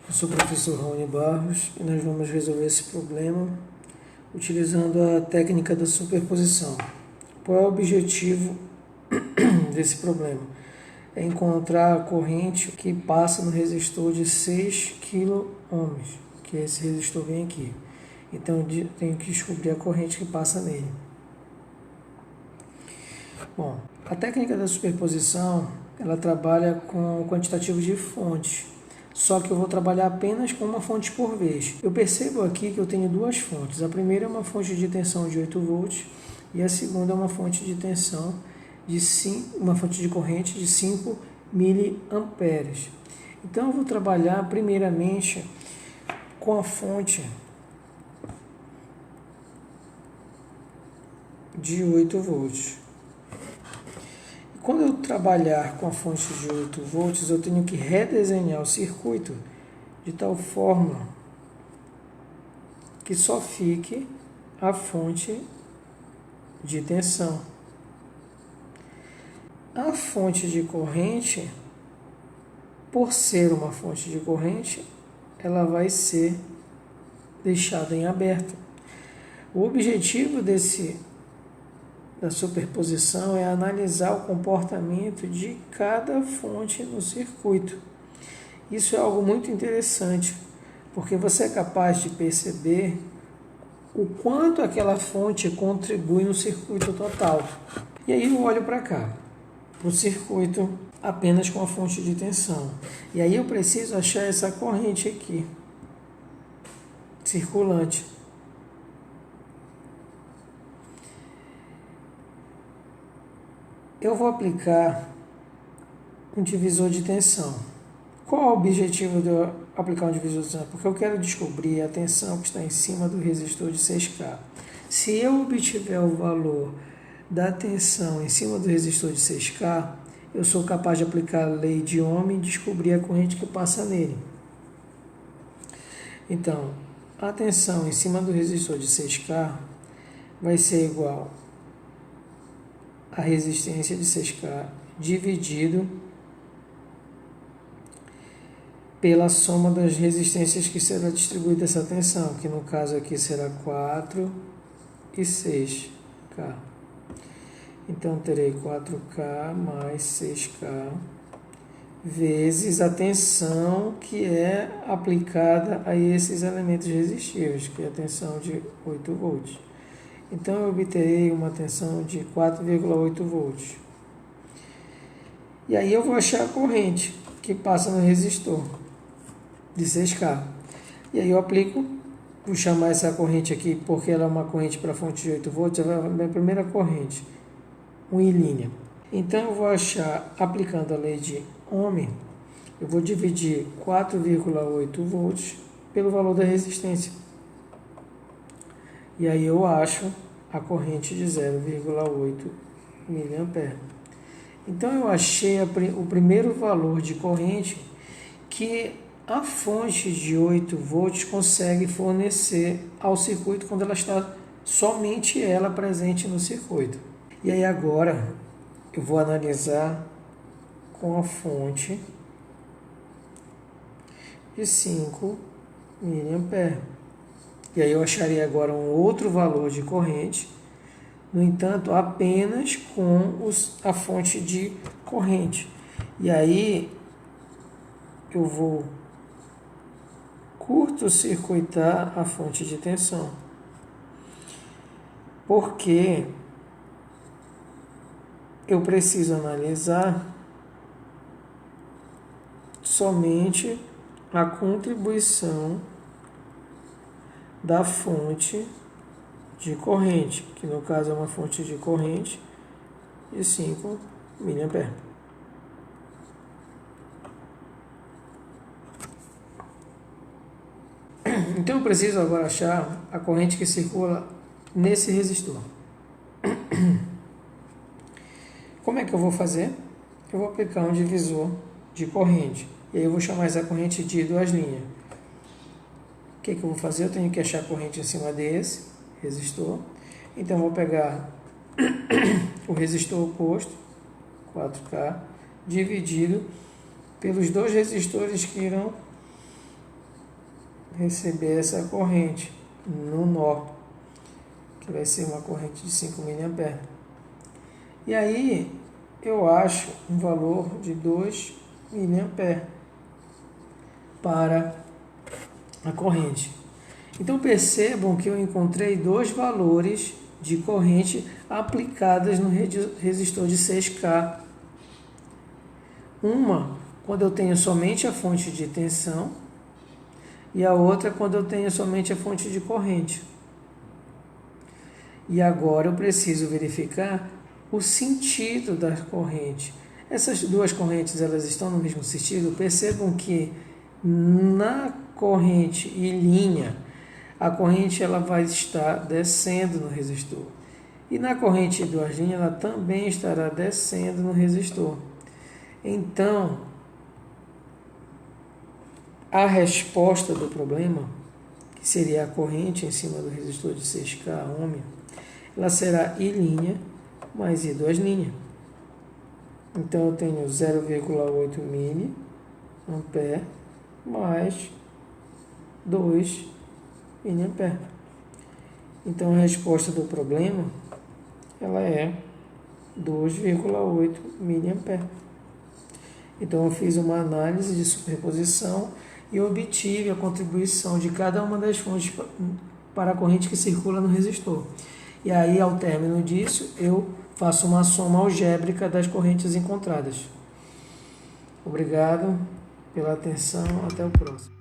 Eu sou o professor Raoni Barros e nós vamos resolver esse problema utilizando a técnica da superposição. Qual é o objetivo desse problema? É encontrar a corrente que passa no resistor de 6 kΩ, que é esse resistor bem aqui. Então eu tenho que descobrir a corrente que passa nele. Bom, a técnica da superposição, ela trabalha com o quantitativo de fontes. Só que eu vou trabalhar apenas com uma fonte por vez. Eu percebo aqui que eu tenho duas fontes. A primeira é uma fonte de tensão de 8 volts e a segunda é uma fonte de tensão uma fonte de corrente de 5 miliamperes. Então eu vou trabalhar primeiramente com a fonte de 8 volts. Quando eu trabalhar com a fonte de 8 volts, eu tenho que redesenhar o circuito de tal forma que só fique a fonte de tensão. A fonte de corrente, por ser uma fonte de corrente, ela vai ser deixada em aberto. O objetivo da superposição é analisar o comportamento de cada fonte no circuito. Isso é algo muito interessante, porque você é capaz de perceber o quanto aquela fonte contribui no circuito total. E aí eu olho para cá, para o circuito apenas com a fonte de tensão. E aí eu preciso achar essa corrente aqui, circulante. Eu vou aplicar um divisor de tensão. Qual é o objetivo de eu aplicar um divisor de tensão? Porque eu quero descobrir a tensão que está em cima do resistor de 6K. Se eu obtiver o valor da tensão em cima do resistor de 6K, eu sou capaz de aplicar a lei de Ohm e descobrir a corrente que passa nele. Então, a tensão em cima do resistor de 6K vai ser igual a resistência de 6K dividido pela soma das resistências que será distribuída essa tensão, que no caso aqui será 4 e 6K. Então terei 4K mais 6K vezes a tensão que é aplicada a esses elementos resistíveis, que é a tensão de 8 volts. Então eu obterei uma tensão de 4,8 volts. E aí eu vou achar a corrente que passa no resistor de 6K. E aí eu aplico, vou chamar essa corrente aqui, porque ela é uma corrente para fonte de 8 volts, ela é a minha primeira corrente, 1 em linha. Então eu vou achar, aplicando a lei de Ohm, eu vou dividir 4,8 volts pelo valor da resistência. E aí eu acho a corrente de 0,8 mA. Então eu achei o primeiro valor de corrente que a fonte de 8 volts consegue fornecer ao circuito quando ela está somente ela presente no circuito. E aí agora eu vou analisar com a fonte de 5 mA. E aí eu acharia agora um outro valor de corrente, no entanto, apenas com a fonte de corrente. E aí eu vou curto-circuitar a fonte de tensão, porque eu preciso analisar somente a contribuição da fonte de corrente, que no caso é uma fonte de corrente de 5 mA. Então eu preciso agora achar a corrente que circula nesse resistor. Como é que eu vou fazer? Eu vou aplicar um divisor de corrente. E aí eu vou chamar essa corrente de 2 linhas. O que eu vou fazer? Eu tenho que achar a corrente em cima desse resistor. Então eu vou pegar o resistor oposto, 4K, dividido pelos dois resistores que irão receber essa corrente no nó, que vai ser uma corrente de 5 mA. E aí eu acho um valor de 2 mA para a corrente. Então percebam que eu encontrei dois valores de corrente aplicadas no resistor de 6K. Uma quando eu tenho somente a fonte de tensão e a outra quando eu tenho somente a fonte de corrente. E agora eu preciso verificar o sentido da corrente. Essas duas correntes, elas estão no mesmo sentido? Percebam que na corrente e linha, a corrente ela vai estar descendo no resistor. E na corrente de duas linhas, ela também estará descendo no resistor. Então, a resposta do problema, que seria a corrente em cima do resistor de 6K ohm, ela será I' mais I duas linhas. Então, eu tenho 0,8 mA mais 2 mA. Então, a resposta do problema, ela é 2,8 mA. Então, eu fiz uma análise de superposição e obtive a contribuição de cada uma das fontes para a corrente que circula no resistor. E aí, ao término disso, eu faço uma soma algébrica das correntes encontradas. Obrigado pela atenção. Até o próximo.